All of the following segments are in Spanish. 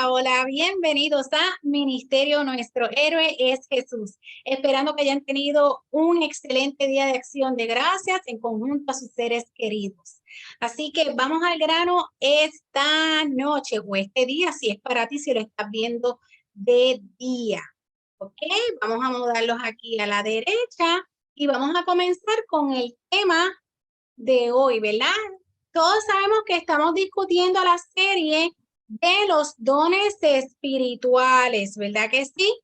Hola, hola, bienvenidos a Ministerio Nuestro Héroe es Jesús. Esperando que hayan tenido un excelente día de acción de gracias en conjunto a sus seres queridos. Así que vamos al grano esta noche o este día, si es para ti, si lo estás viendo de día. ¿Ok? Vamos a mudarlos aquí a la derecha y vamos a comenzar con el tema de hoy, ¿verdad? Todos sabemos que estamos discutiendo la serie de los dones espirituales, ¿verdad que sí?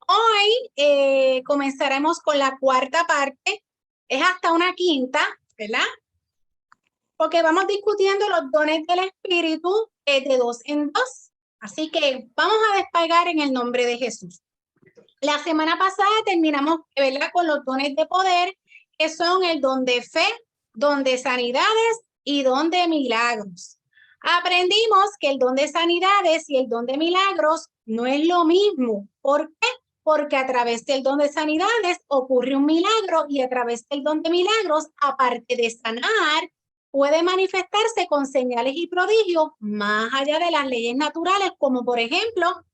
Hoy comenzaremos con la cuarta parte, es hasta una quinta, ¿verdad? Porque vamos discutiendo los dones del espíritu de dos en dos. Así que vamos a despegar en el nombre de Jesús. La semana pasada terminamos, ¿verdad?, con los dones de poder, que son el don de fe, don de sanidades y don de milagros. Aprendimos que el don de sanidades y el don de milagros no es lo mismo. ¿Por qué? Porque a través del don de sanidades ocurre un milagro y a través del don de milagros, aparte de sanar, puede manifestarse con señales y prodigios más allá de las leyes naturales, como por ejemplo,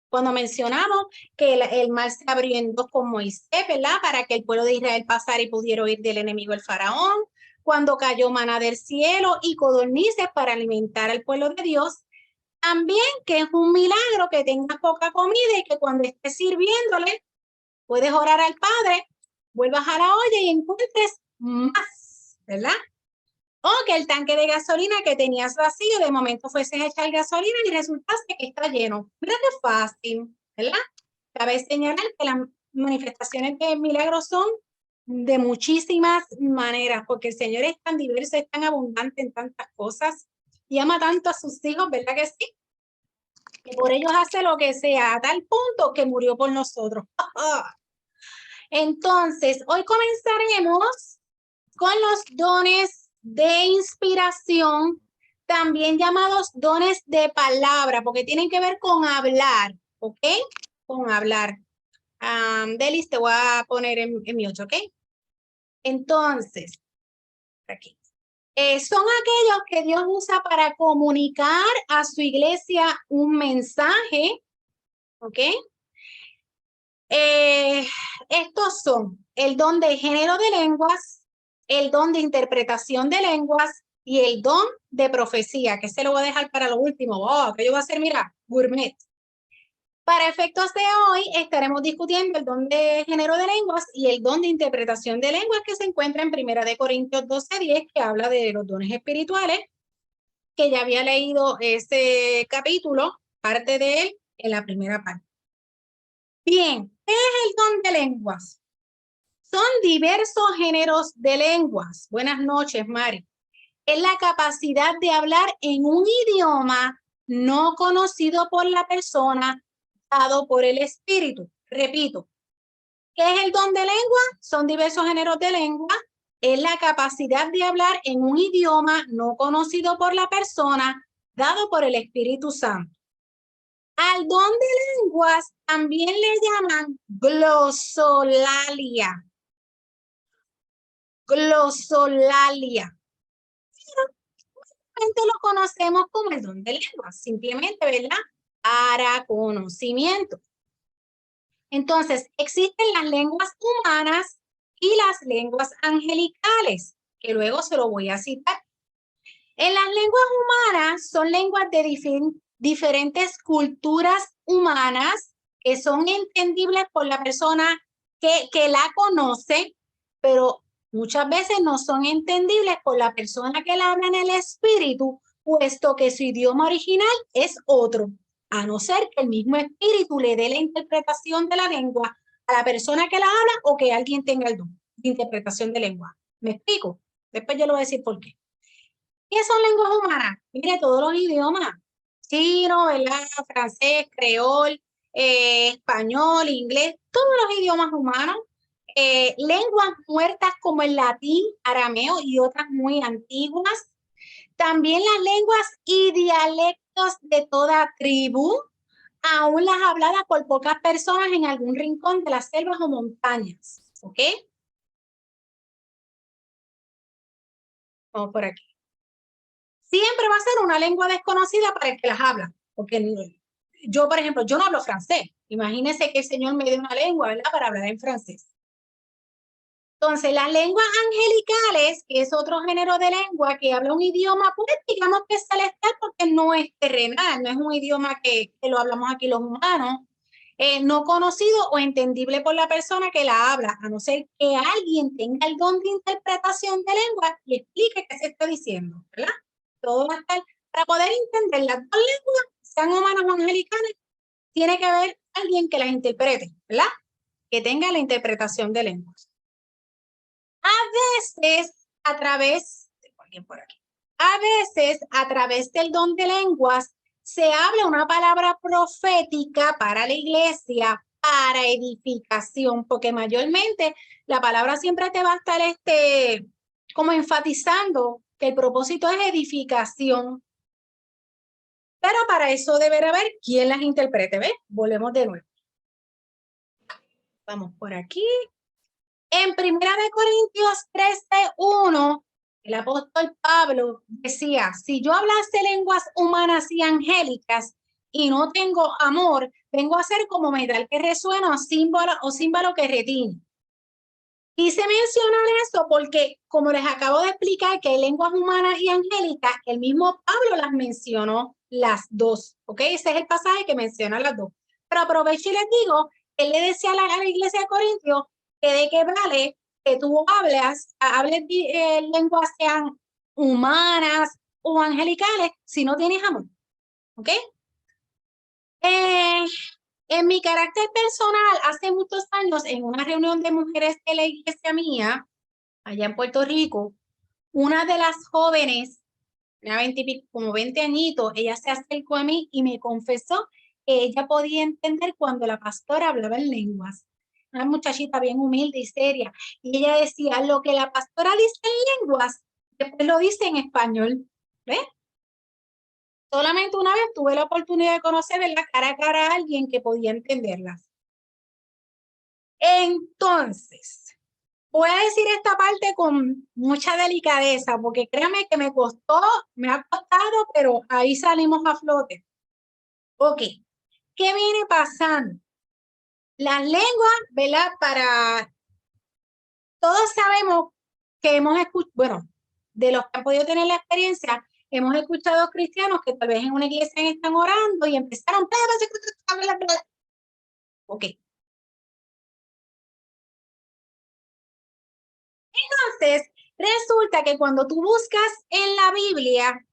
cuando mencionamos que el mar se abrió en dos con Moisés, ¿verdad? Para que el pueblo de Israel pasara y pudiera huir del enemigo el faraón. Cuando cayó maná del cielo y codornices para alimentar al pueblo de Dios. También que es un milagro que tengas poca comida y que cuando estés sirviéndole, puedes orar al Padre, vuelvas a la olla y encuentres más, ¿verdad? O que el tanque de gasolina que tenías vacío, de momento fueses a echar gasolina y resultaste que está lleno. Mira qué fácil, ¿verdad? Cabe señalar que las manifestaciones de milagros son de muchísimas maneras, porque el Señor es tan diverso, es tan abundante en tantas cosas y ama tanto a sus hijos, ¿verdad que sí? Que por ellos hace lo que sea, a tal punto que murió por nosotros. Entonces, hoy comenzaremos con los dones de inspiración, también llamados dones de palabra, porque tienen que ver con hablar, ¿ok? Con hablar. Delis, te voy a poner en mute, ¿ok? Entonces, aquí. Son aquellos que Dios usa para comunicar a su iglesia un mensaje, ¿ok? Estos son el don de género de lenguas, el don de interpretación de lenguas y el don de profecía, que se lo voy a dejar para lo último. Oh, que yo voy a hacer, mira, gourmet. Para efectos de hoy estaremos discutiendo el don de género de lenguas y el don de interpretación de lenguas que se encuentra en 1 Corintios 12:10, que habla de los dones espirituales, que ya había leído ese capítulo, parte de él, en la primera parte. Bien, ¿qué es el don de lenguas? Son diversos géneros de lenguas. Buenas noches, Mari. Es la capacidad de hablar en un idioma no conocido por la persona, dado por el espíritu. Repito, ¿qué es el don de lengua? Son diversos géneros de lengua. Es la capacidad de hablar en un idioma no conocido por la persona, dado por el Espíritu Santo. Al don de lenguas también le llaman glosolalia. Glosolalia. Pero lo conocemos como el don de lenguas, simplemente, ¿verdad? Para conocimiento. Entonces, existen las lenguas humanas y las lenguas angelicales, que luego se lo voy a citar. En las lenguas humanas son lenguas de diferentes culturas humanas que son entendibles por la persona que la conoce, pero muchas veces no son entendibles por la persona que la habla en el espíritu, puesto que su idioma original es otro, a no ser que el mismo espíritu le dé la interpretación de la lengua a la persona que la habla o que alguien tenga el don de interpretación de lengua. ¿Me explico? Después yo le voy a decir por qué. ¿Qué son lenguas humanas? Mire, todos los idiomas. Chino, ¿verdad? Francés, creol, español, inglés, todos los idiomas humanos. Lenguas muertas como el latín, arameo y otras muy antiguas. También las lenguas y dialectos de toda tribu, aún las habladas por pocas personas en algún rincón de las selvas o montañas. ¿Ok? Vamos por aquí. Siempre va a ser una lengua desconocida para el que las habla, porque yo, por ejemplo, yo no hablo francés. Imagínense que el Señor me dé una lengua, ¿verdad? Para hablar en francés. Entonces, las lenguas angelicales, que es otro género de lengua que habla un idioma, pues digamos que es celestial porque no es terrenal, no es un idioma que lo hablamos aquí los humanos, no conocido o entendible por la persona que la habla, a no ser que alguien tenga el don de interpretación de lengua y explique qué se está diciendo, ¿verdad? Todo va a estar, para poder entender las dos lenguas, sean humanas o angelicales, tiene que haber alguien que las interprete, ¿verdad? Que tenga la interpretación de lenguas. A veces, a través, a través del don de lenguas, se habla una palabra profética para la iglesia, para edificación, porque mayormente la palabra siempre te va a estar como enfatizando que el propósito es edificación. Pero para eso deberá haber quien las interprete, ¿ves? Volvemos de nuevo. Vamos por aquí. En 1 Corintios 13:1, el apóstol Pablo decía, si yo hablase lenguas humanas y angélicas y no tengo amor, vengo a ser como metal que resuena o címbalo que retiene. Quise mencionar eso porque, como les acabo de explicar, que hay lenguas humanas y angélicas, el mismo Pablo las mencionó las dos, ¿ok? Ese es el pasaje que menciona las dos. Pero aprovecho y les digo, él le decía a la iglesia de Corintios que de qué vale que tú hables lenguas sean humanas o angelicales si no tienes amor, ¿ok? En mi carácter personal, hace muchos años, en una reunión de mujeres de la iglesia mía, allá en Puerto Rico, una de las jóvenes, como 20 añitos, ella se acercó a mí y me confesó que ella podía entender cuando la pastora hablaba en lenguas. Una muchachita bien humilde y seria. Y ella decía, lo que la pastora dice en lenguas, después lo dice en español. ¿Ves? Solamente una vez tuve la oportunidad de conocer en la cara a cara a alguien que podía entenderlas. Entonces, voy a decir esta parte con mucha delicadeza, porque créanme que me ha costado, pero ahí salimos a flote. Ok, ¿qué viene pasando? Las lenguas, ¿verdad? Todos sabemos que hemos escuchado, bueno, de los que han podido tener la experiencia, hemos escuchado cristianos que tal vez en una iglesia están orando y empezaron, ok. Entonces, resulta que cuando tú buscas en la Biblia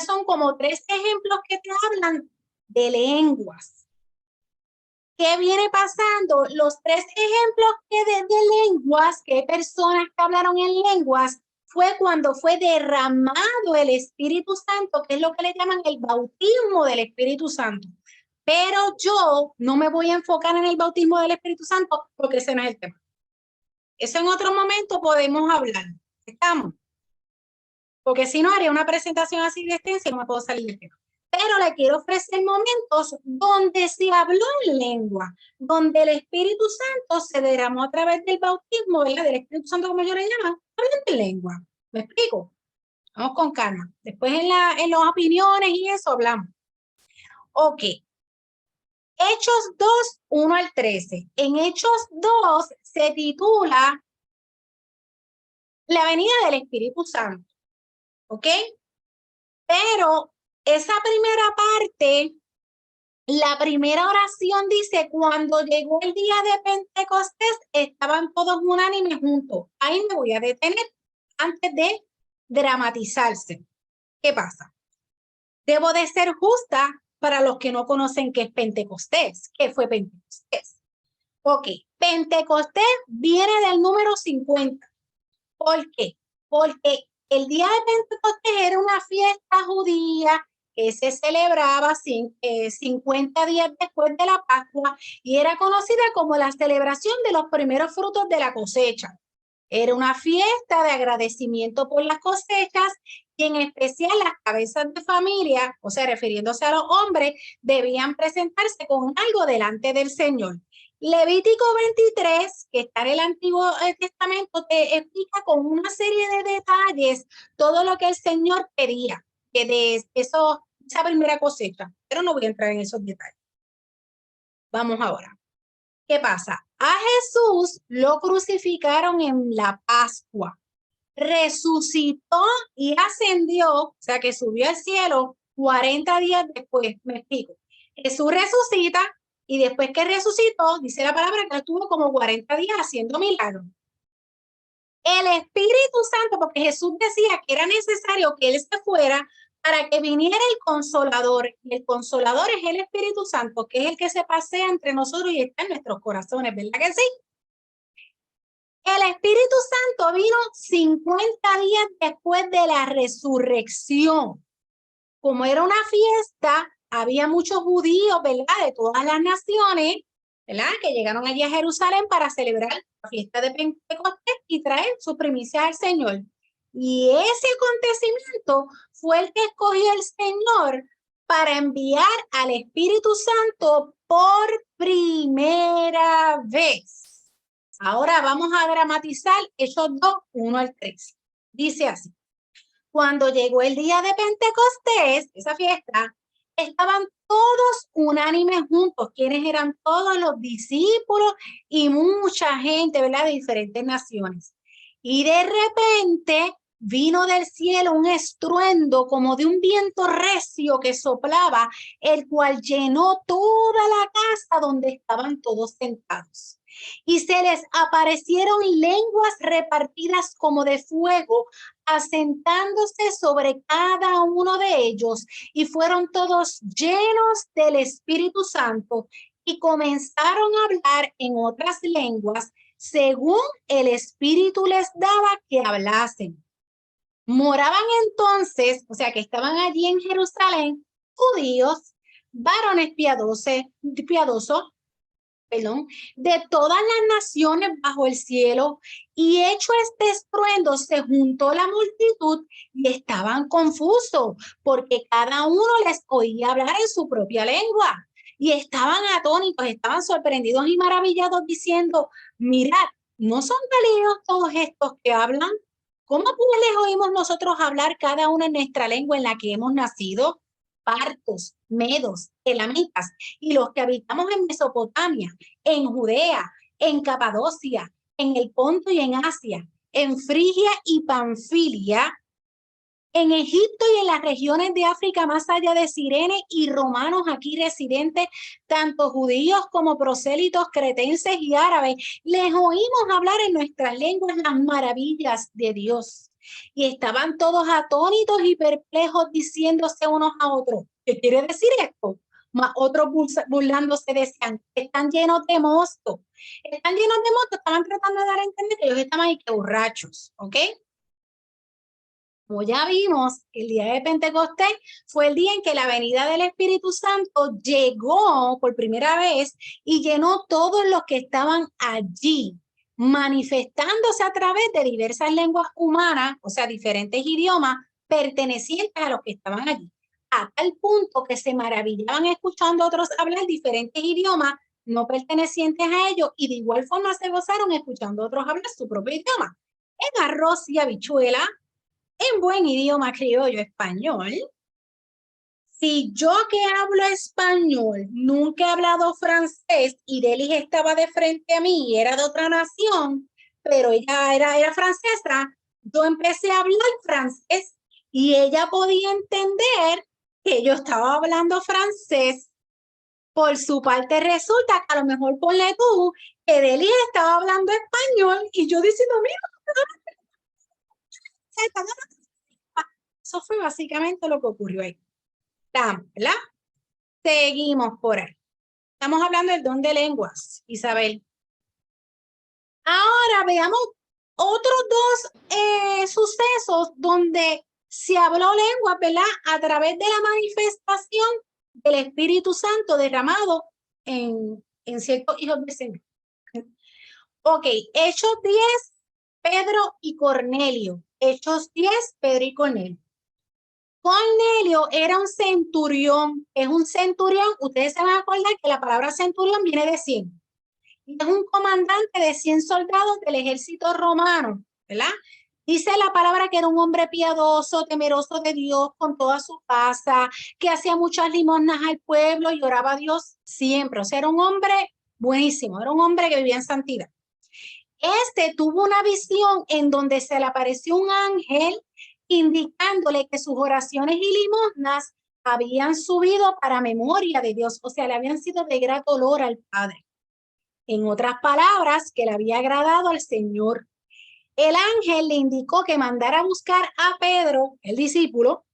son como 3 ejemplos que te hablan de lenguas. ¿Qué viene pasando? Los 3 ejemplos de lenguas, que personas que hablaron en lenguas, fue cuando fue derramado el Espíritu Santo, que es lo que le llaman el bautismo del Espíritu Santo. Pero yo no me voy a enfocar en el bautismo del Espíritu Santo porque ese no es el tema. Eso en otro momento podemos hablar. ¿Estamos? Porque si no, haría una presentación así de extensa y no me puedo salir del tema. Pero le quiero ofrecer momentos donde se habló en lengua, donde el Espíritu Santo se derramó a través del bautismo, ¿verdad? Del Espíritu Santo, como yo le llamo, hablando en lengua. ¿Me explico? Vamos con calma. Después en las opiniones y eso hablamos. Ok. Hechos 2, 1 al 13. En Hechos 2 se titula La venida del Espíritu Santo. ¿Ok? Pero esa primera parte, la primera oración dice, cuando llegó el día de Pentecostés, estaban todos unánimes juntos. Ahí me voy a detener antes de dramatizarse. ¿Qué pasa? Debo de ser justa para los que no conocen qué es Pentecostés. ¿Qué fue Pentecostés? Ok, Pentecostés viene del número 50. ¿Por qué? Porque el día de Pentecostés era una fiesta judía que se celebraba 50 días después de la Pascua y era conocida como la celebración de los primeros frutos de la cosecha. Era una fiesta de agradecimiento por las cosechas y en especial las cabezas de familia, o sea, refiriéndose a los hombres, debían presentarse con algo delante del Señor. Levítico 23, que está en el Antiguo Testamento, te explica con una serie de detalles todo lo que el Señor pedía. esa primera cosecha, pero no voy a entrar en esos detalles. Vamos ahora. ¿Qué pasa? A Jesús lo crucificaron en la Pascua. Resucitó y ascendió, o sea que subió al cielo 40 días después. Me explico. Jesús resucita y después que resucitó, dice la palabra que estuvo como 40 días haciendo milagros. El Espíritu Santo, porque Jesús decía que era necesario que Él se fuera para que viniera el Consolador. Y el Consolador es el Espíritu Santo, que es el que se pasea entre nosotros y está en nuestros corazones, ¿verdad que sí? El Espíritu Santo vino 50 días después de la resurrección. Como era una fiesta, había muchos judíos, ¿verdad? De todas las naciones, ¿verdad? Que llegaron allí a Jerusalén para celebrar la fiesta de Pentecostés y traer su primicia al Señor. Y ese acontecimiento fue el que escogió el Señor para enviar al Espíritu Santo por primera vez. Ahora vamos a dramatizar Hechos 2, 1 al 3. Dice así. Cuando llegó el día de Pentecostés, esa fiesta, estaban todos unánimes juntos, quienes eran todos los discípulos y mucha gente, ¿verdad? De diferentes naciones. Y de repente vino del cielo un estruendo como de un viento recio que soplaba, el cual llenó toda la casa donde estaban todos sentados. Y se les aparecieron lenguas repartidas como de fuego, asentándose sobre cada uno de ellos, y fueron todos llenos del Espíritu Santo y comenzaron a hablar en otras lenguas según el Espíritu les daba que hablasen. Moraban entonces, o sea que estaban allí en Jerusalén, judíos, varones piadosos, de todas las naciones bajo el cielo, y hecho este estruendo se juntó la multitud y estaban confusos porque cada uno les oía hablar en su propia lengua y estaban atónitos, estaban sorprendidos y maravillados diciendo: mirad, ¿no son galileos todos estos que hablan? ¿Cómo pues les oímos nosotros hablar cada uno en nuestra lengua en la que hemos nacido? Partos, medos, elamitas y los que habitamos en Mesopotamia, en Judea, en Capadocia, en el Ponto y en Asia, en Frigia y Panfilia, en Egipto y en las regiones de África más allá de Cirene, y romanos aquí residentes, tanto judíos como prosélitos, cretenses y árabes, les oímos hablar en nuestras lenguas las maravillas de Dios. Y estaban todos atónitos y perplejos, diciéndose unos a otros: ¿qué quiere decir esto? Más otros burlándose decían: están llenos de mosto. Están llenos de mosto, estaban tratando de dar a entender que ellos estaban ahí que borrachos, ¿ok? Como ya vimos, el día de Pentecostés fue el día en que la venida del Espíritu Santo llegó por primera vez y llenó todos los que estaban allí, manifestándose a través de diversas lenguas humanas, o sea, diferentes idiomas pertenecientes a los que estaban allí, a tal punto que se maravillaban escuchando a otros hablar diferentes idiomas no pertenecientes a ellos, y de igual forma se gozaron escuchando a otros hablar su propio idioma. En arroz y habichuela, en buen idioma criollo español. Si yo que hablo español nunca he hablado francés y Delis estaba de frente a mí y era de otra nación, pero ella era francesa, yo empecé a hablar francés y ella podía entender que yo estaba hablando francés. Por su parte, resulta que a lo mejor ponle tú que Delis estaba hablando español y yo diciendo: mira, eso fue básicamente lo que ocurrió ahí. ¿Verdad? Seguimos por ahí. Estamos hablando del don de lenguas, Isabel. Ahora veamos otros dos sucesos donde se habló lengua, ¿verdad? A través de la manifestación del Espíritu Santo derramado en ciertos hijos de Señor. Ok, Hechos 10, Pedro y Cornelio. Hechos 10, Pedro y Cornelio. Cornelio era un centurión. Es un centurión, ustedes se van a acordar que la palabra centurión viene de 100. Y es un comandante de 100 soldados del ejército romano, ¿verdad? Dice la palabra que era un hombre piadoso, temeroso de Dios con toda su casa, que hacía muchas limosnas al pueblo y oraba a Dios siempre. O sea, era un hombre buenísimo, era un hombre que vivía en santidad. Este tuvo una visión en donde se le apareció un ángel indicándole que sus oraciones y limosnas habían subido para memoria de Dios, o sea, le habían sido de grato olor al Padre. En otras palabras, que le había agradado al Señor. El ángel le indicó que mandara a buscar a Pedro, el discípulo,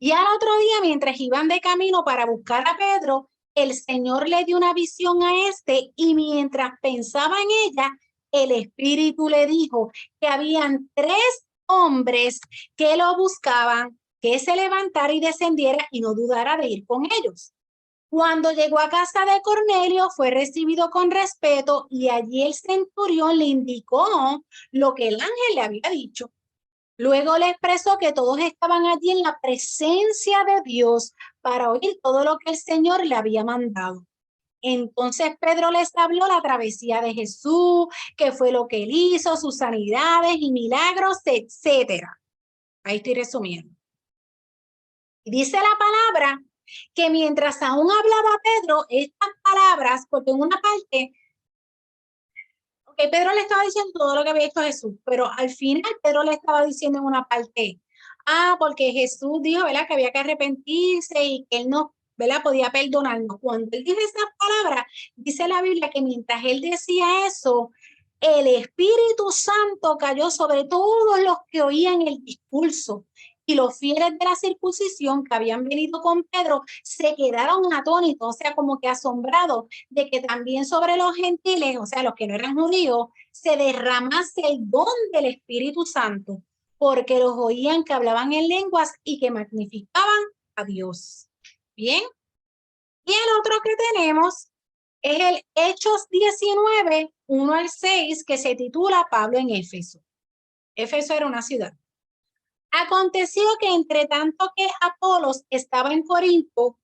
y al otro día, mientras iban de camino para buscar a Pedro, el Señor le dio una visión a este y mientras pensaba en ella, el Espíritu le dijo que habían 3 hombres que lo buscaban, que se levantara y descendiera y no dudara de ir con ellos. Cuando llegó a casa de Cornelio, fue recibido con respeto y allí el centurión le indicó lo que el ángel le había dicho. Luego le expresó que todos estaban allí en la presencia de Dios para oír todo lo que el Señor le había mandado. Entonces Pedro les habló la travesía de Jesús, qué fue lo que él hizo, sus sanidades y milagros, etcétera. Ahí estoy resumiendo. Y dice la palabra que mientras aún hablaba Pedro estas palabras, porque en una parte, Pedro le estaba diciendo todo lo que había hecho Jesús, pero al final Pedro le estaba diciendo en una parte, porque Jesús dijo, ¿verdad?, que había que arrepentirse y que él no, ¿verdad?, podía perdonarnos. Cuando él dijo esas palabras, dice la Biblia que mientras él decía eso, el Espíritu Santo cayó sobre todos los que oían el discurso. Y los fieles de la circuncisión que habían venido con Pedro se quedaron atónitos, o sea, como que asombrados de que también sobre los gentiles, o sea, los que no eran judíos, se derramase el don del Espíritu Santo, porque los oían que hablaban en lenguas y que magnificaban a Dios. Bien. Y el otro que tenemos es el Hechos 19, 1 al 6, que se titula Pablo en Éfeso. Éfeso era una ciudad. Aconteció que entre tanto que Apolos estaba en Corinto,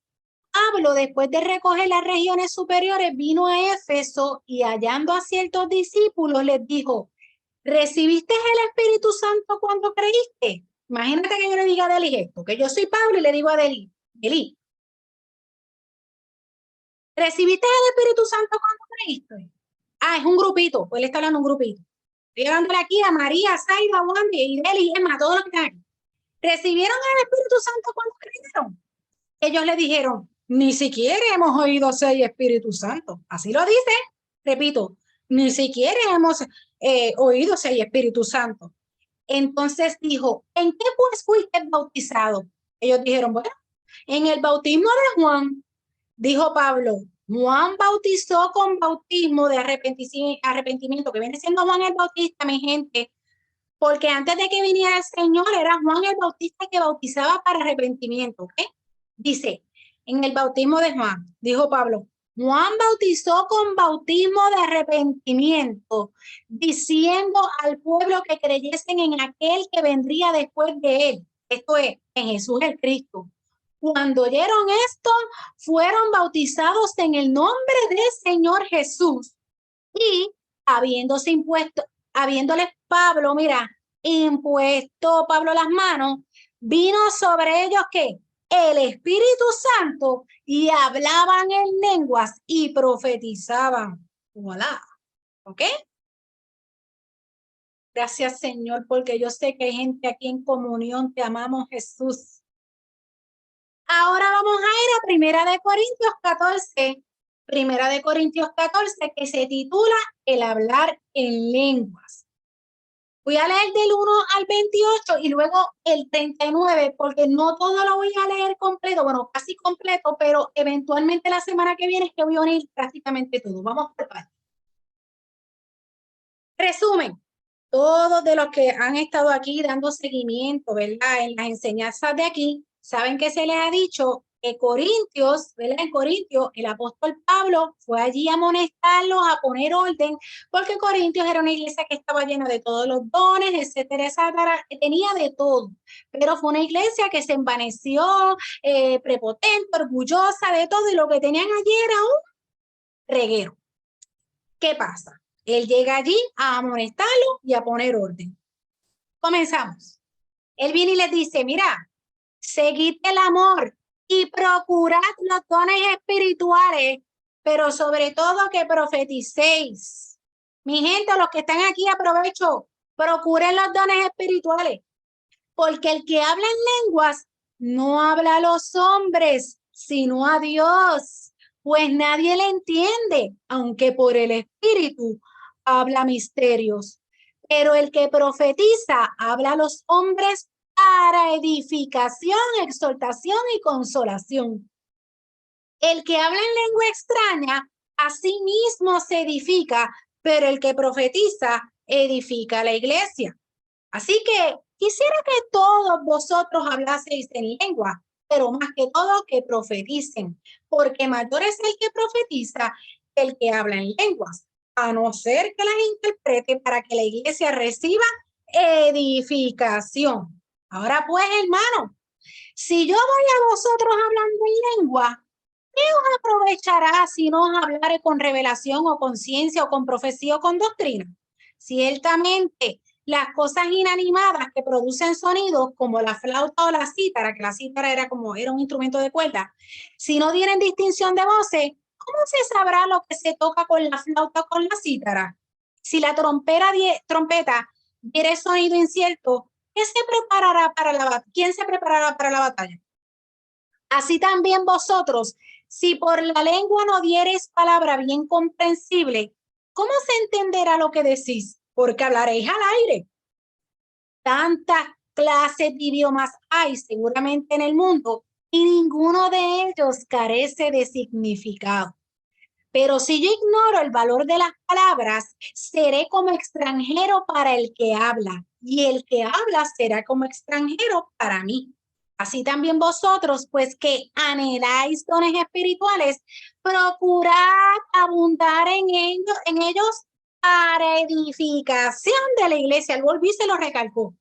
Pablo, después de recoger las regiones superiores, vino a Éfeso y hallando a ciertos discípulos les dijo, ¿recibiste el Espíritu Santo cuando creíste? Imagínate que yo le diga a Deli esto, que yo soy Pablo y le digo a Deli, ¿recibiste el Espíritu Santo cuando creíste? Es un grupito, pues él está hablando de un grupito. Estoy hablándole aquí a María, Saida, Wandy y Deli, Emma, todos los que están aquí. ¿Recibieron el Espíritu Santo cuando creyeron? Ellos le dijeron, ni siquiera hemos oído 6 Espíritus Santos. Así lo dice, repito, ni siquiera hemos oído 6 Espíritus Santos. Entonces dijo, ¿en qué pues fuiste bautizado? Ellos dijeron, bueno, en el bautismo de Juan. Dijo Pablo, Juan bautizó con bautismo de arrepentimiento, que viene siendo Juan el Bautista, mi gente, porque antes de que viniera el Señor era Juan el Bautista que bautizaba para arrepentimiento, ¿ok? Dice, en el bautismo de Juan, dijo Pablo, Juan bautizó con bautismo de arrepentimiento, diciendo al pueblo que creyesen en aquel que vendría después de él, esto es, en Jesús el Cristo. Cuando oyeron esto, fueron bautizados en el nombre del Señor Jesús y habiéndoles Pablo, mira, impuesto Pablo las manos, vino sobre ellos que el Espíritu Santo y hablaban en lenguas y profetizaban. Voilà. ¿Ok? Gracias, Señor, porque yo sé que hay gente aquí en comunión, te amamos, Jesús. Ahora vamos a ir a Primera de Corintios 14. Primera de Corintios 14, que se titula El hablar en lenguas. Voy a leer del 1 al 28 y luego el 39, porque no todo lo voy a leer completo, bueno, casi completo, pero eventualmente la semana que viene es que voy a unir prácticamente todo. Vamos por partes. Resumen, todos de los que han estado aquí dando seguimiento, ¿verdad?, en las enseñanzas de aquí, saben que se les ha dicho que Corintios, ¿verdad? En Corintios, el apóstol Pablo fue allí a amonestarlos, a poner orden, porque Corintios era una iglesia que estaba llena de todos los dones, etcétera, etcétera, tenía de todo, pero fue una iglesia que se envaneció, prepotente, orgullosa de todo, y lo que tenían allí era un reguero. ¿Qué pasa? Él llega allí a amonestarlo y a poner orden. Comenzamos. Él viene y les dice, mira, seguid el amor y procurad los dones espirituales, pero sobre todo que profeticéis. Mi gente, los que están aquí, aprovecho, procuren los dones espirituales, porque el que habla en lenguas no habla a los hombres, sino a Dios, pues nadie le entiende, aunque por el Espíritu habla misterios. Pero el que profetiza habla a los hombres para edificación, exhortación y consolación. El que habla en lengua extraña, a sí mismo se edifica, pero el que profetiza edifica la iglesia. Así que quisiera que todos vosotros hablaseis en lengua, pero más que todo que profeticen, porque mayor es el que profetiza que el que habla en lenguas, a no ser que las interprete para que la iglesia reciba edificación. Ahora pues, hermano, si yo voy a vosotros hablando en lengua, ¿qué os aprovechará si no os hablaré con revelación o con ciencia o con profecía o con doctrina? Ciertamente, las cosas inanimadas que producen sonidos como la flauta o la cítara, que la cítara era un instrumento de cuerda, si no tienen distinción de voces, ¿cómo se sabrá lo que se toca con la flauta o con la cítara? Si la trompeta diere sonido incierto, ¿quién se preparará para la batalla? Así también vosotros, si por la lengua no diereis palabra bien comprensible, ¿cómo se entenderá lo que decís? Porque hablaréis al aire. Tantas clases de idiomas hay seguramente en el mundo y ninguno de ellos carece de significado. Pero si yo ignoro el valor de las palabras, seré como extranjero para el que habla, y el que habla será como extranjero para mí. Así también vosotros, pues que anheláis dones espirituales, procurad abundar en ellos para edificación de la iglesia. Al volví se lo recalcó.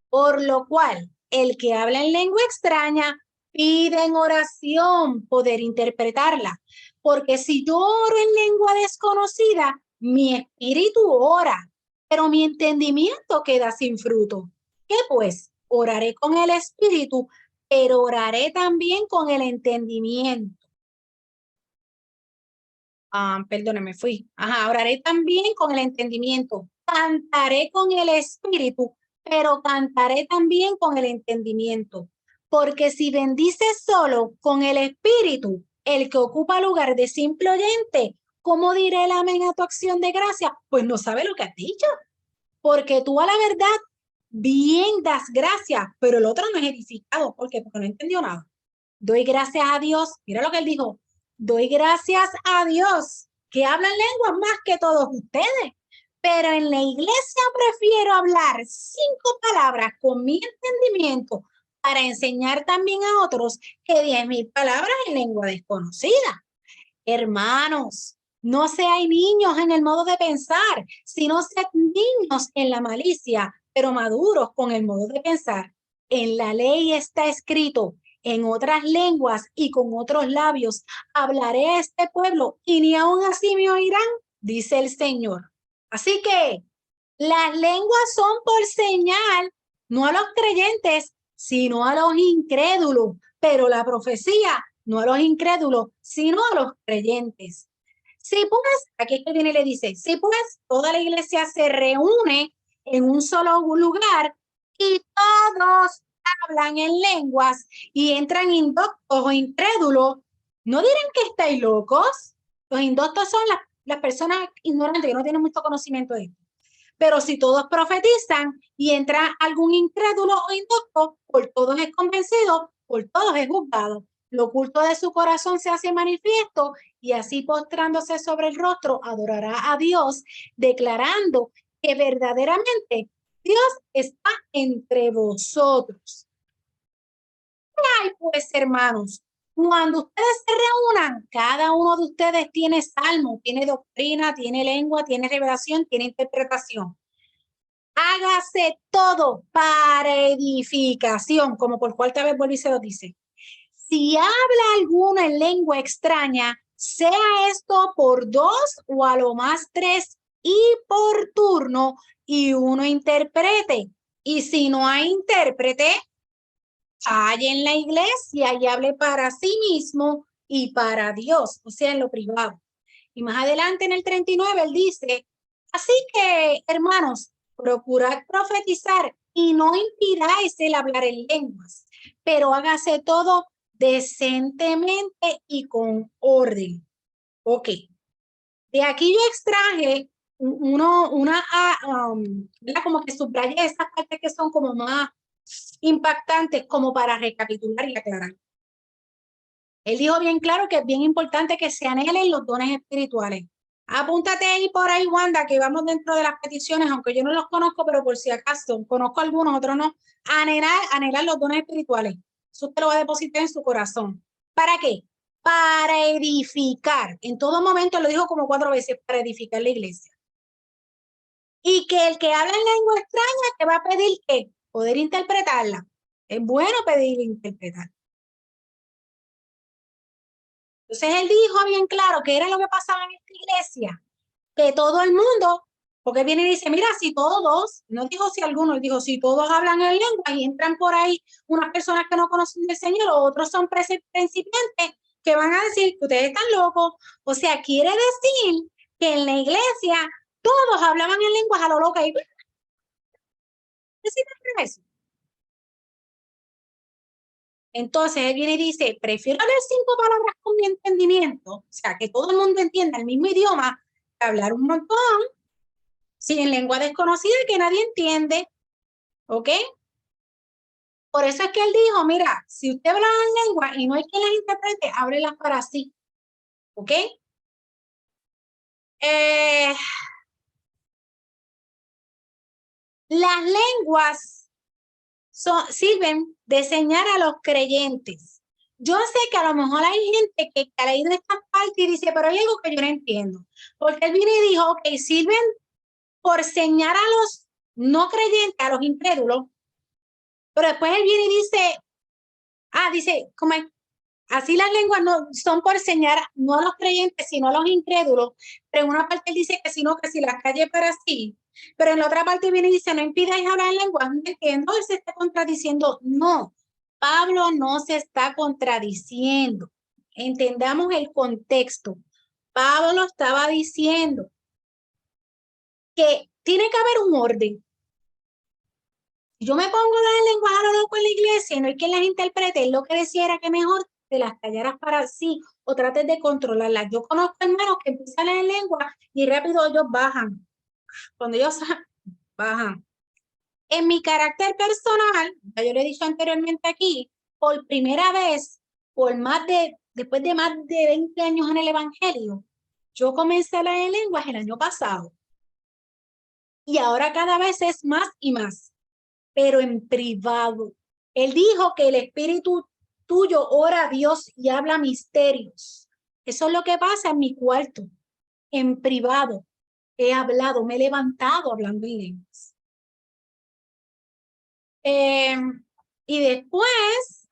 Por lo cual, el que habla en lengua extraña pide en oración poder interpretarla. Porque si yo oro en lengua desconocida, mi espíritu ora, pero mi entendimiento queda sin fruto. ¿Qué pues? Oraré con el espíritu, pero oraré también con el entendimiento. Perdóneme, fui. Oraré también con el entendimiento. Cantaré con el espíritu, pero cantaré también con el entendimiento. Porque si bendices solo con el espíritu, el que ocupa lugar de simple oyente, ¿cómo diré el amén a tu acción de gracia? Pues no sabe lo que has dicho. Porque tú a la verdad bien das gracias, pero el otro no es edificado. ¿Por qué? Porque no entendió nada. Doy gracias a Dios. Mira lo que él dijo. Doy gracias a Dios que hablan lenguas más que todos ustedes. Pero en la iglesia prefiero hablar 5 palabras con mi entendimiento para enseñar también a otros que 10,000 palabras en lengua desconocida. Hermanos, no seáis niños en el modo de pensar, sino sed niños en la malicia, pero maduros con el modo de pensar. En la ley está escrito, en otras lenguas y con otros labios hablaré a este pueblo y ni aun así me oirán, dice el Señor. Así que las lenguas son por señal, no a los creyentes, sino a los incrédulos, pero la profecía no a los incrédulos, sino a los creyentes. Si pues, aquí es que viene y le dice, si pues toda la iglesia se reúne en un solo lugar y todos hablan en lenguas y entran indoctos o incrédulos, ¿no dirán que estáis locos? Los indoctos son las personas ignorantes que no tienen mucho conocimiento de esto. Pero si todos profetizan y entra algún incrédulo o indocto, por todos es convencido, por todos es juzgado. Lo oculto de su corazón se hace manifiesto y así postrándose sobre el rostro adorará a Dios, declarando que verdaderamente Dios está entre vosotros. Ay, pues hermanos, cuando ustedes se reúnan, cada uno de ustedes tiene salmo, tiene doctrina, tiene lengua, tiene revelación, tiene interpretación. Hágase todo para edificación, como por cuarta vez vuelve y se lo dice. Si habla alguno en lengua extraña, sea esto por 2 o a lo más 3 y por turno, y uno interprete. Y si no hay intérprete, calle en la iglesia y hable para sí mismo y para Dios, o sea, en lo privado. Y más adelante en el 39 él dice, así que, hermanos, procurad profetizar y no impidáis el hablar en lenguas, pero hágase todo decentemente y con orden. Ok. De aquí yo extraje como que subrayé esas partes que son como más impactantes, como para recapitular y aclarar. Él dijo bien claro que es bien importante que se anhelen los dones espirituales. Apúntate ahí por ahí, Wanda, que vamos dentro de las peticiones, aunque yo no los conozco, pero por si acaso, conozco algunos, otros no. Anhelar los dones espirituales. Eso usted lo va a depositar en su corazón. ¿Para qué? Para edificar. En todo momento lo dijo como 4 veces, para edificar la iglesia. Y que el que habla en lengua extraña te va a pedir que poder interpretarla. Es bueno pedir interpretar. Entonces él dijo bien claro que era lo que pasaba en esta iglesia, que todo el mundo, porque viene y dice, mira, si todos, no dijo si algunos, dijo si todos hablan en lengua y entran por ahí unas personas que no conocen del Señor, o otros son principiantes, que van a decir que ustedes están locos. O sea, quiere decir que en la iglesia todos hablaban en lenguas a lo loco. Y eso. Entonces él viene y dice, prefiero leer 5 palabras con mi entendimiento, o sea, que todo el mundo entienda el mismo idioma, que hablar un montón, si en lengua desconocida que nadie entiende, ¿ok? Por eso es que él dijo, mira, si usted habla en lengua y no hay quien las interprete, ábrelas para sí, ¿ok? Las lenguas sirven de enseñar a los creyentes. Yo sé que a lo mejor hay gente que ha leído esta parte y dice, pero hay algo que yo no entiendo. Porque él viene y dijo, ok, sirven por enseñar a los no creyentes, a los incrédulos, pero después él viene y dice, ¿cómo es? Así las lenguas no son por enseñar no a los creyentes, sino a los incrédulos, pero en una parte él dice que sino que si las calles para sí, pero en la otra parte viene y dice, no impidáis hablar en lenguas, no entiendo, él se está contradiciendo, no, Pablo no se está contradiciendo, entendamos el contexto, Pablo estaba diciendo que tiene que haber un orden. Yo me pongo las lenguas a lo loco en la iglesia y no hay quien las interprete, lo que decía era que mejor te las callaras para sí o trates de controlarlas. Yo conozco hermanos que empiezan a leer lengua y rápido ellos bajan. Cuando ellos bajan. En mi carácter personal, ya yo le he dicho anteriormente aquí, por primera vez, después de más de 20 años en el evangelio, yo comencé a leer lenguas el año pasado. Y ahora cada vez es más y más, pero en privado. Él dijo que el espíritu tuyo ora a Dios y habla misterios. Eso es lo que pasa en mi cuarto, en privado. He hablado, me he levantado hablando en lenguas. Y después,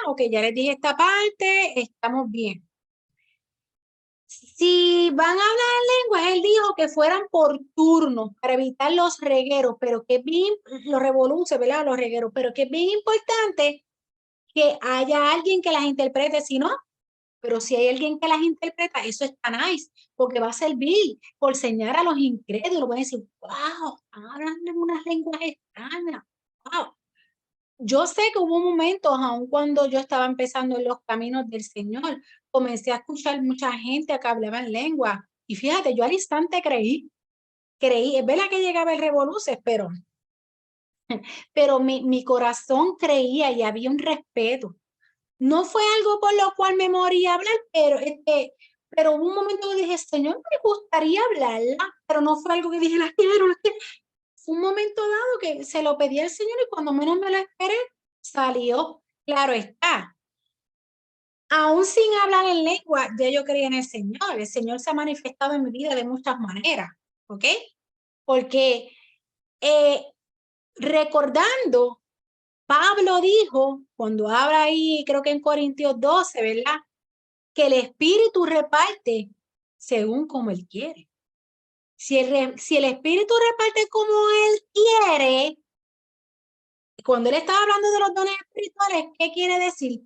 ok, ya les dije esta parte, estamos bien. Si van a hablar en lenguas, él dijo que fueran por turnos para evitar los regueros, pero que bien, los revoluces, ¿verdad? Los regueros, pero que es bien importante que haya alguien que las interprete, si no, pero si hay alguien que las interpreta, eso está nice, porque va a servir por enseñar a los incrédulos, van a decir, wow, hablan en unas lenguas extrañas, wow. Yo sé que hubo momentos, aun cuando yo estaba empezando en los caminos del Señor, comencé a escuchar mucha gente que hablaba en lengua, y fíjate, yo al instante creí, es verdad que llegaba el revoluces, pero mi corazón creía y había un respeto. No fue algo por lo cual me morí a hablar, pero hubo un momento que dije, Señor, me gustaría hablarla, pero no fue algo que dije, la quiero. Fue un momento dado que se lo pedí al Señor y cuando menos me lo esperé, salió. Claro está. Aún sin hablar en lengua, ya yo creía en el Señor. El Señor se ha manifestado en mi vida de muchas maneras, ¿ok? Porque recordando, Pablo dijo, cuando habla ahí, creo que en Corintios 12, ¿verdad? Que el Espíritu reparte según como Él quiere. Si el Espíritu reparte como Él quiere, Cuando él estaba hablando de los dones espirituales, ¿qué quiere decir?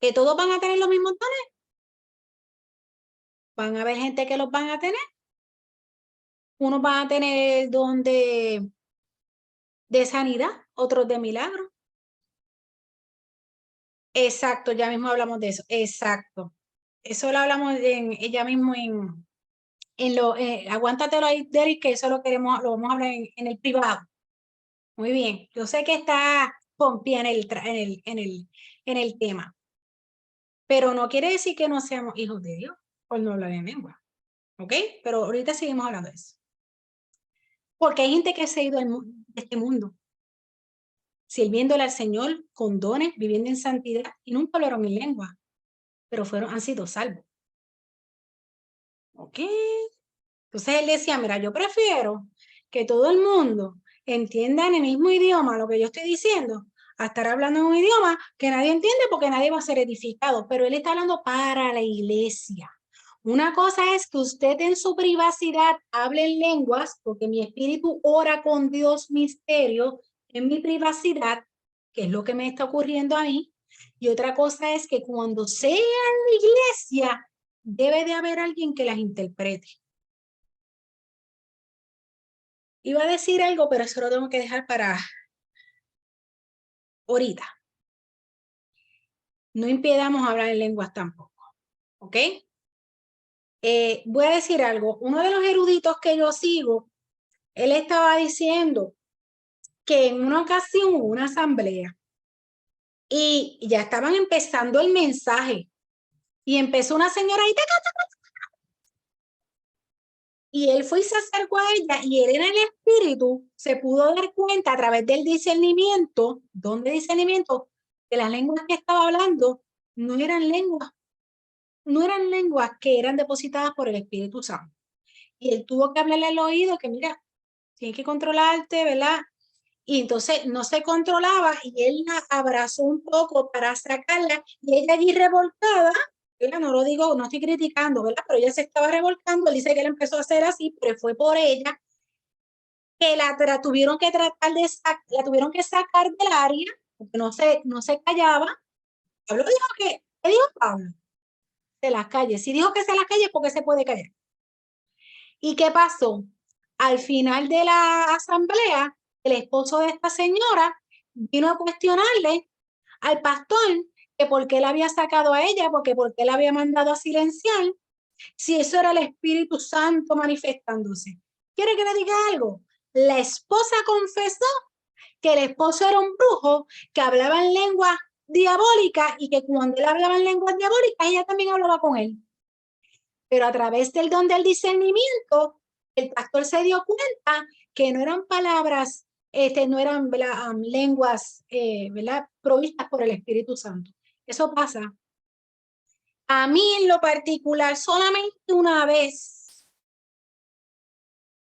¿Que todos van a tener los mismos dones? Van a haber gente que los van a tener. Unos van a tener el don de sanidad, otros de milagro. Exacto, ya mismo hablamos de eso. Exacto. Eso lo hablamos ya mismo aguántatelo ahí, Derek, que eso lo vamos a hablar en el privado. Muy bien. Yo sé que está pompía en el tema. Pero no quiere decir que no seamos hijos de Dios por no hablar en lengua. ¿Ok? Pero ahorita seguimos hablando de eso. Porque hay gente que se ha ido de este mundo sirviéndole al Señor con dones, viviendo en santidad y nunca hablaron en lengua, pero han sido salvos. ¿Ok? Entonces él decía, mira, yo prefiero que todo el mundo entienda en el mismo idioma lo que yo estoy diciendo, a estar hablando en un idioma que nadie entiende porque nadie va a ser edificado, pero él está hablando para la iglesia. Una cosa es que usted en su privacidad hable en lenguas, porque mi espíritu ora con Dios misterio en mi privacidad, que es lo que me está ocurriendo a mí. Y otra cosa es que cuando sea en la iglesia, debe de haber alguien que las interprete. Iba a decir algo, pero eso lo tengo que dejar para ahorita. No impidamos hablar en lenguas tampoco, ¿ok? Voy a decir algo. Uno de los eruditos que yo sigo, él estaba diciendo que en una ocasión hubo una asamblea y ya estaban empezando el mensaje y empezó una señora y él fue y se acercó a ella y él en el espíritu se pudo dar cuenta a través del discernimiento, don de discernimiento, que las lenguas que estaba hablando no eran lenguas que eran depositadas por el Espíritu Santo. Y él tuvo que hablarle al oído que mira, tienes que controlarte, ¿verdad? Y entonces no se controlaba y él la abrazó un poco para sacarla y ella allí revolcada, ¿verdad? No lo digo, no estoy criticando, ¿verdad? Pero ella se estaba revolcando, él dice que él empezó a hacer así, pero fue por ella que la tuvieron que tratar la tuvieron que sacar del área, porque no se callaba. Pablo dijo ¿qué dijo Pablo? Se las calle. Si dijo que se las calle, ¿por qué se puede callar? ¿Y qué pasó? Al final de la asamblea, el esposo de esta señora vino a cuestionarle al pastor que por qué la había sacado a ella, porque por qué la había mandado a silenciar, si eso era el Espíritu Santo manifestándose. ¿Quiere que le diga algo? La esposa confesó que el esposo era un brujo que hablaba en lengua diabólica y que cuando él hablaba en lengua diabólica, ella también hablaba con él. Pero a través del don del discernimiento, el pastor se dio cuenta que no eran palabras, no eran lenguas provistas por el Espíritu Santo. Eso pasa. A mí en lo particular, solamente una vez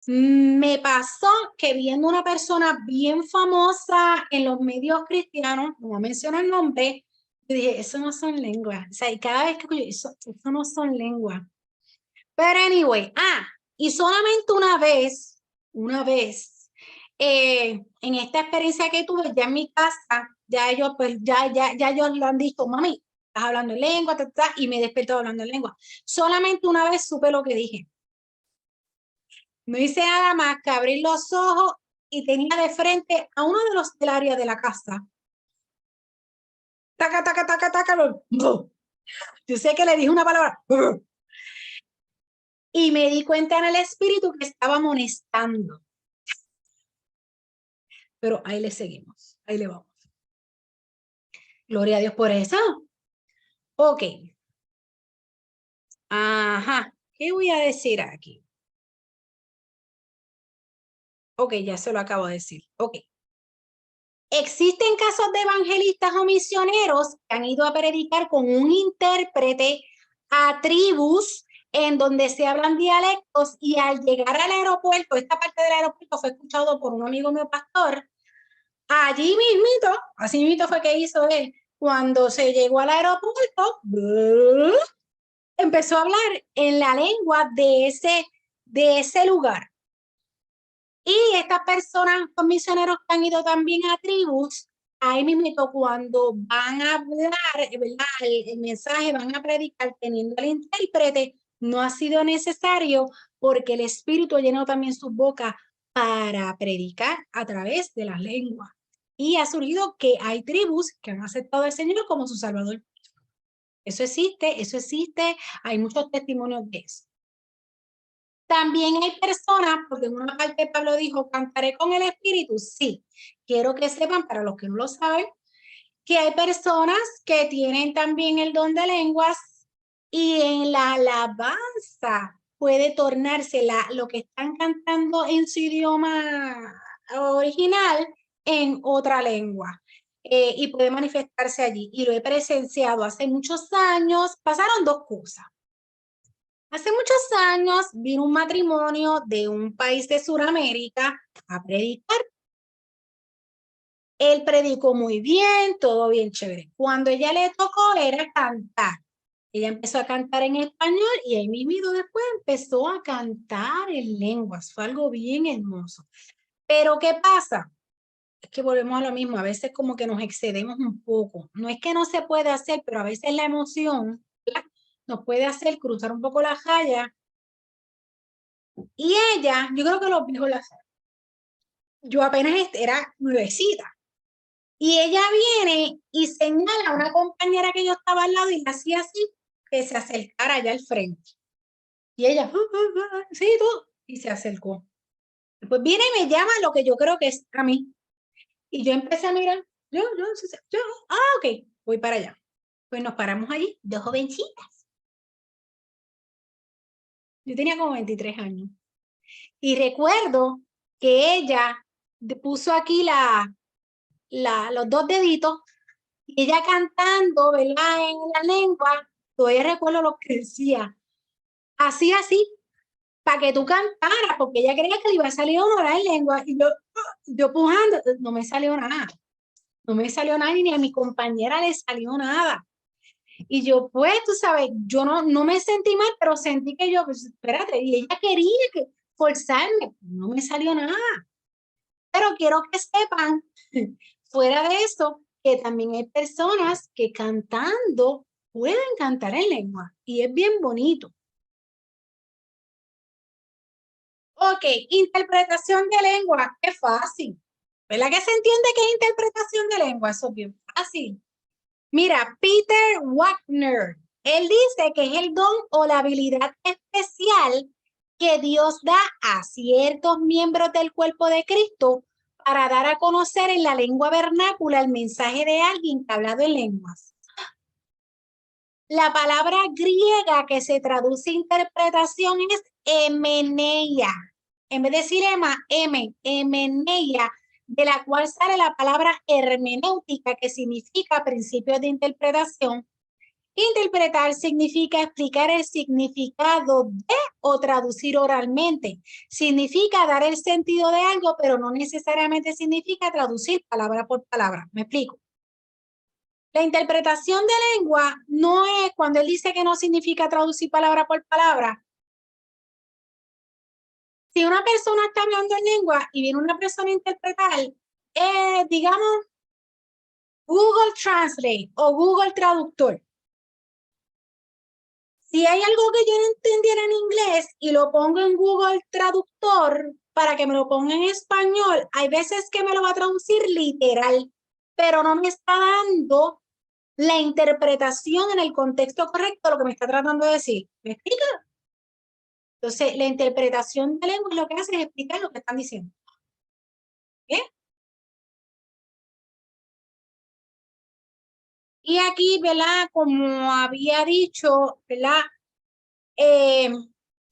me pasó que viendo una persona bien famosa en los medios cristianos, no voy a mencionar el nombre, yo dije, eso no son lenguas. O sea, y cada vez que eso no son lenguas. Pero anyway, y solamente una vez, en esta experiencia que tuve ya en mi casa, ya ellos, pues, ya ellos lo han dicho, mami, estás hablando en lengua, y me despertó hablando en lengua. Solamente una vez supe lo que dije. No hice nada más que abrir los ojos y tenía de frente a uno de los del área de la casa. Taca, taca, taca, taca. Yo sé que le dije una palabra. Y me di cuenta en el espíritu que estaba amonestando. Pero ahí le seguimos, ahí le vamos. Gloria a Dios por eso. Ok. Ajá. ¿Qué voy a decir aquí? Ok, ya se lo acabo de decir. Ok. Existen casos de evangelistas o misioneros que han ido a predicar con un intérprete a tribus en donde se hablan dialectos y al llegar al aeropuerto, esta parte del aeropuerto fue escuchado por un amigo mío pastor, allí mismito, así mismito fue que hizo él, cuando se llegó al aeropuerto, empezó a hablar en la lengua de ese lugar. Y estas personas, los misioneros que han ido también a tribus, ahí mismo cuando van a hablar, ¿verdad? El mensaje, van a predicar teniendo al intérprete, no ha sido necesario porque el Espíritu ha llenado también su boca para predicar a través de las lenguas. Y ha surgido que hay tribus que han aceptado al Señor como su Salvador. Eso existe, hay muchos testimonios de eso. También hay personas, porque en una parte Pablo dijo, cantaré con el Espíritu. Sí, quiero que sepan, para los que no lo saben, que hay personas que tienen también el don de lenguas y en la alabanza puede tornarse lo que están cantando en su idioma original en otra lengua. Y puede manifestarse allí. Y lo he presenciado hace muchos años. Pasaron dos cosas. Hace muchos años vino un matrimonio de un país de Sudamérica a predicar. Él predicó muy bien, todo bien chévere. Cuando ella le tocó era cantar. Ella empezó a cantar en español y ahí mismo después empezó a cantar en lenguas. Fue algo bien hermoso. Pero ¿qué pasa? Es que volvemos a lo mismo. A veces como que nos excedemos un poco. No es que no se puede hacer, pero a veces la emoción, ¿verdad?, nos puede hacer cruzar un poco la raya. Y ella, yo creo que los viejos la saben. Yo apenas era nuevecita. Y ella viene y señala a una compañera que yo estaba al lado y la hacía así, que se acercara allá al frente. Y ella, sí, tú, y se acercó. Pues viene y me llama lo que yo creo que es a mí. Y yo empecé a mirar, yo, ok, voy para allá. Pues nos paramos allí, dos jovencitas. Yo tenía como 23 años. Y recuerdo que ella puso aquí los dos deditos y ella cantando, ¿verdad?, en la lengua. Todavía recuerdo lo que decía. Así, para que tú cantaras, porque ella creía que le iba a salir una en lengua. Y yo pujando, no me salió nada. No me salió nada, ni a mi compañera le salió nada. Y yo, pues, tú sabes, yo no me sentí mal, pero sentí que yo, pues, espérate, y ella quería que forzarme. No me salió nada. Pero quiero que sepan, fuera de eso, que también hay personas que cantando pueden cantar en lengua y es bien bonito. Ok, interpretación de lengua, qué fácil. ¿Verdad que se entiende que es interpretación de lengua? Eso es bien fácil. Mira, Peter Wagner, él dice que es el don o la habilidad especial que Dios da a ciertos miembros del cuerpo de Cristo para dar a conocer en la lengua vernácula el mensaje de alguien que ha hablado en lenguas. La palabra griega que se traduce interpretación es emeneia. En vez de decir emeneia, de la cual sale la palabra hermenéutica, que significa principios de interpretación. Interpretar significa explicar el significado de o traducir oralmente. Significa dar el sentido de algo, pero no necesariamente significa traducir palabra por palabra. ¿Me explico? La interpretación de lengua no es cuando él dice que no significa traducir palabra por palabra. Si una persona está hablando en lengua y viene una persona a interpretar, digamos, Google Translate o Google Traductor. Si hay algo que yo no entendiera en inglés y lo pongo en Google Traductor para que me lo ponga en español, hay veces que me lo va a traducir literal, pero no me está dando la interpretación en el contexto correcto de lo que me está tratando de decir. ¿Me explica? Entonces, la interpretación de lengua lo que hace es explicar lo que están diciendo. ¿Bien? Y aquí, ¿verdad? Como había dicho, ¿verdad?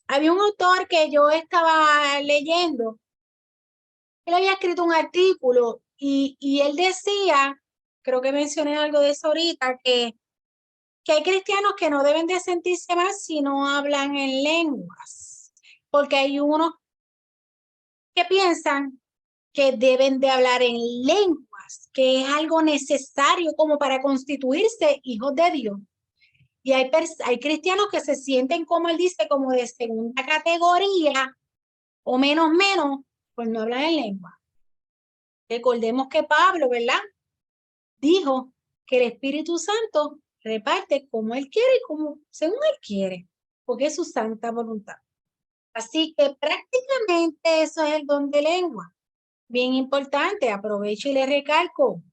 Había un autor que yo estaba leyendo. Él había escrito un artículo y él decía, creo que mencioné algo de eso ahorita, que hay cristianos que no deben de sentirse mal si no hablan en lenguas, porque hay unos que piensan que deben de hablar en lenguas, que es algo necesario como para constituirse hijos de Dios. Y hay cristianos que se sienten, como él dice, como de segunda categoría o menos, por no hablar en lengua. Recordemos que Pablo, ¿verdad? Dijo que el Espíritu Santo reparte como Él quiere y como según Él quiere, porque es su santa voluntad. Así que prácticamente eso es el don de lengua. Bien importante, aprovecho y le recalco,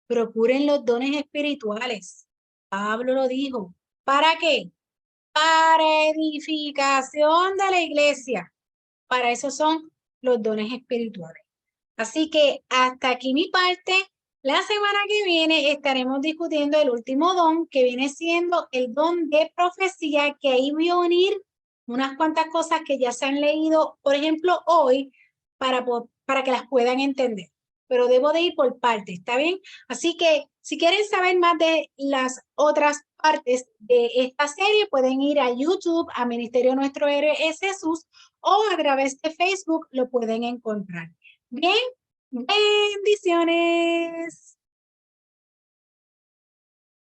procuren los dones espirituales. Pablo lo dijo. ¿Para qué? Para edificación de la iglesia. Para eso son los dones espirituales. Así que hasta aquí mi parte. La semana que viene estaremos discutiendo el último don, que viene siendo el don de profecía, que ahí voy a unir unas cuantas cosas que ya se han leído, por ejemplo, hoy, para que las puedan entender. Pero debo de ir por partes, ¿está bien? Así que si quieren saber más de las otras partes de esta serie, pueden ir a YouTube, a Ministerio Nuestro Héroe es Jesús, o a través de Facebook lo pueden encontrar. Bien, bendiciones.